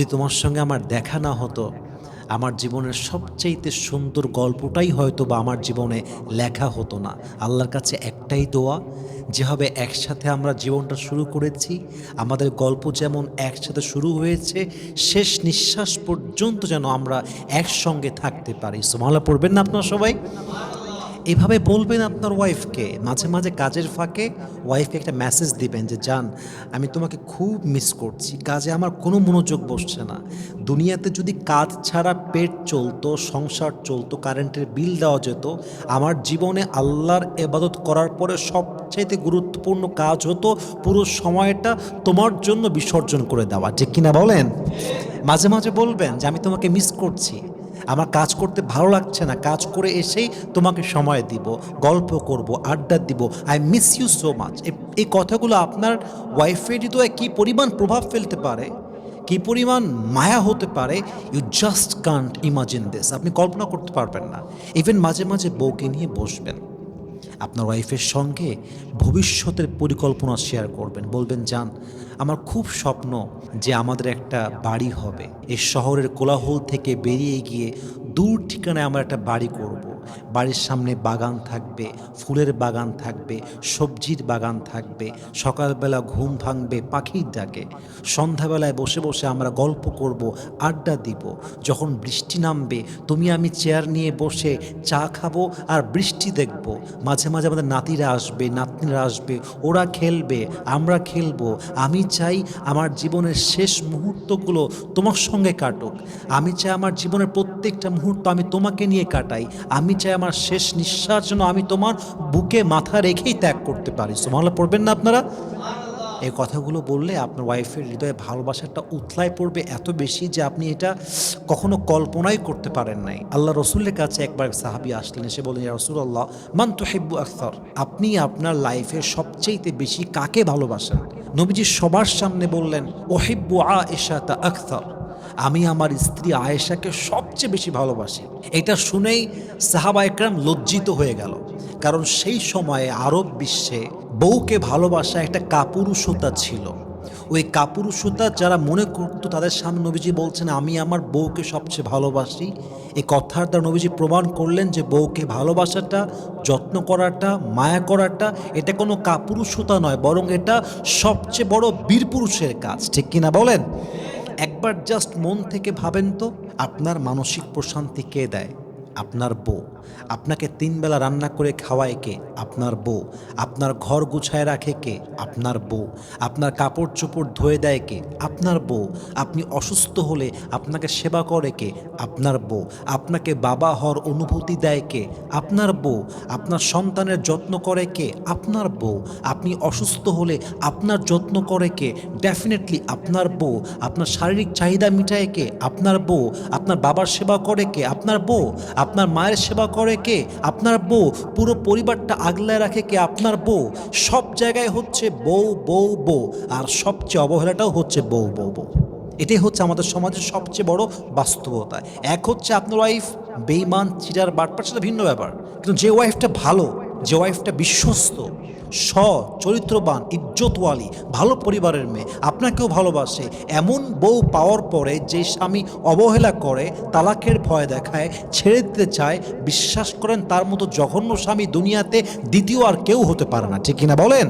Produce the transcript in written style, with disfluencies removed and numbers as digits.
যদি তোমার সঙ্গে আমার দেখা না হতো, আমার জীবনের সবচাইতে সুন্দর গল্পটাই হয়তো বা আমার জীবনে লেখা হতো না। আল্লাহর কাছে একটাই দোয়া, যেভাবে একসাথে আমরা জীবনটা শুরু করেছি, আমাদের গল্প যেমন একসাথে শুরু হয়েছে, শেষ নিঃশ্বাস পর্যন্ত যেন আমরা একসঙ্গে থাকতে পারি। সুবহানাল্লাহ পড়বেন না আপনারা সবাই? এভাবে বলবেন আপনার ওয়াইফকে। মাঝে মাঝে কাজের ফাঁকে ওয়াইফকে একটা মেসেজ দিবেন যে, জান, আমি তোমাকে খুব মিস করছি, কাজে আমার কোনো মনোযোগ বসছে না। দুনিয়াতে যদি কাজ ছাড়া পেট চলতো, সংসার চলতো, কারেন্টের বিল দেওয়া যেত, আমার জীবনে আল্লাহর ইবাদত করার পরে সবচাইতে গুরুত্বপূর্ণ কাজ হতো পুরো সময়টা তোমার জন্য বিসর্জন করে দেওয়া। ঠিক কিনা বলেন? মাঝে মাঝে বলবেন যে, আমি তোমাকে মিস করছি, আমার কাজ করতে ভালো লাগছে না, কাজ করে এসেই তোমাকে সময় দিব, গল্প করব, আড্ডা দিব, I miss you so much. এই কথাগুলো আপনার ওয়াইফের হৃদয়ে কী পরিমাণ প্রভাব ফেলতে পারে, কী পরিমাণ মায়া হতে পারে, you just can't imagine this. আপনি কল্পনা করতে পারবেন না। ইভেন মাঝে মাঝে বউকে নিয়ে বসবেন, আপনার ওয়াইফের সঙ্গে ভবিষ্যতের পরিকল্পনা শেয়ার করবেন। বলবেন, জান, আমার খুব স্বপ্ন যে আমাদের একটা বাড়ি হবে, এই শহরের কোলাহল থেকে বেরিয়ে গিয়ে দূর ঠিকানায় আমরা একটা বাড়ি করব। বাড়ির সামনে বাগান থাকবে, ফুলের বাগান থাকবে, সবজির বাগান থাকবে, সকালবেলা ঘুম ভাঙবে পাখির ডাকে, সন্ধ্যাবেলায় বসে বসে আমরা গল্প করব, আড্ডা দিব। যখন বৃষ্টি নামবে তুমি আমি চেয়ার নিয়ে বসে চা খাবো আর বৃষ্টি দেখব। মাঝে মাঝে আমাদের নাতিরা আসবে, নাতনিরা আসবে, ওরা খেলবে, আমরা খেলবো। আমি চাই আমার জীবনের শেষ মুহূর্তগুলো তোমার সঙ্গে কাটুক। আমি চাই আমার জীবনের প্রত্যেকটা মুহূর্ত আমি তোমাকে নিয়ে কাটাই। আমি চাই আমার শেষ নিঃশ্বাস যেন আমি তোমার বুকে মাথা রেখেই ত্যাগ করতে পারি। সুবহানাল্লাহ পড়বেন না আপনারা? এই কথাগুলো বললে আপনার ওয়াইফের হৃদয়ে ভালোবাসাটা উথলাই পড়বে এত বেশি যে আপনি এটা কখনো কল্পনাই করতে পারেন নাই। আল্লাহ রসুলের কাছে একবার এক সাহাবী আসলেন, এসে বললেন, ইয়া রাসূলুল্লাহ, মান তুহিব্বু আকসার, আপনি আপনার লাইফে সবচেয়ে বেশি কাকে ভালোবাসেন? নবীজি সবার সামনে বললেন, উহিব্বু আয়েশাতা আকসার, আমি আমার স্ত্রী আয়েশাকে সবচেয়ে বেশি ভালোবাসি। এটা শুনেই সাহাবা একরাম লজ্জিত হয়ে গেল, কারণ সেই সময়ে আরব বিশ্বে বউকে ভালোবাসা একটা কাপুরুষতা ছিল। ওই কাপুরুষতা যারা মনে করতো, তাদের সামনে নবীজি বলছেন, আমি আমার বউকে সবচেয়ে ভালোবাসি। এই কথার দ্বারা নবীজি প্রমাণ করলেন যে বউকে ভালোবাসাটা, যত্ন করাটা, মায়া করাটা এটা কোনো কাপুরুষতা নয়, বরং এটা সবচেয়ে বড় বীরপুরুষের কাজ। ঠিক কিনা বলেন? একবার জাস্ট মন থেকে ভাবেন তো, আপনার মানসিক প্রশান্তি কে দেয়? আপনার বউ। আপনাকে 3 বেলা রান্না করে খাওয়ায় কে? আপনার বউ। আপনার ঘর গুছায় রাখে কে? আপনার বউ। আপনার কাপড় চোপড় ধুয়ে দেয় কে? আপনার বউ। আপনি অসুস্থ হলে আপনাকে সেবা করে কে? আপনার বউ। আপনাকে বাবা হওয়ার অনুভূতি দেয় কে? আপনার বউ। আপনার সন্তানের যত্ন করে কে? আপনার বউ। আপনি অসুস্থ হলে আপনার যত্ন করে কে? ডেফিনেটলি আপনার বউ। আপনার শারীরিক চাহিদা মিটায় কে? আপনার বউ। আপনার বাবার সেবা করে কে? আপনার বউ। আপনার মায়ের সেবা করে কে? আপনার বউ। পুরো পরিবারটা আগলায় রাখে কে? আপনার বউ। সব জায়গায় হচ্ছে বউ বউ বউ, আর সবচেয়ে অবহেলাটাও হচ্ছে বউ বউ বউ। এটাই হচ্ছে আমাদের সমাজের সবচেয়ে বড় বাস্তবতা। এক হচ্ছে আপনার ওয়াইফ বেঈমান, চিটার, বাটপার, সেটা ভিন্ন ব্যাপার। কিন্তু যে ওয়াইফটা ভালো, যে ওয়াইফটা বিশ্বস্ত, চরিত্রবান, ইজ্জতওয়ালি, ভালো পরিবারের মেয়ে, আপনাকেও ভালোবাসে, এমন বউ পাওয়ার পরে যে স্বামী অবহেলা করে, তালাকের ভয় দেখায়, ছেড়ে দিতে চায়, বিশ্বাস করেন তার মতো জঘন্য স্বামী দুনিয়াতে দ্বিতীয় আর কেউ হতে পারে না। ঠিক কিনা বলেন?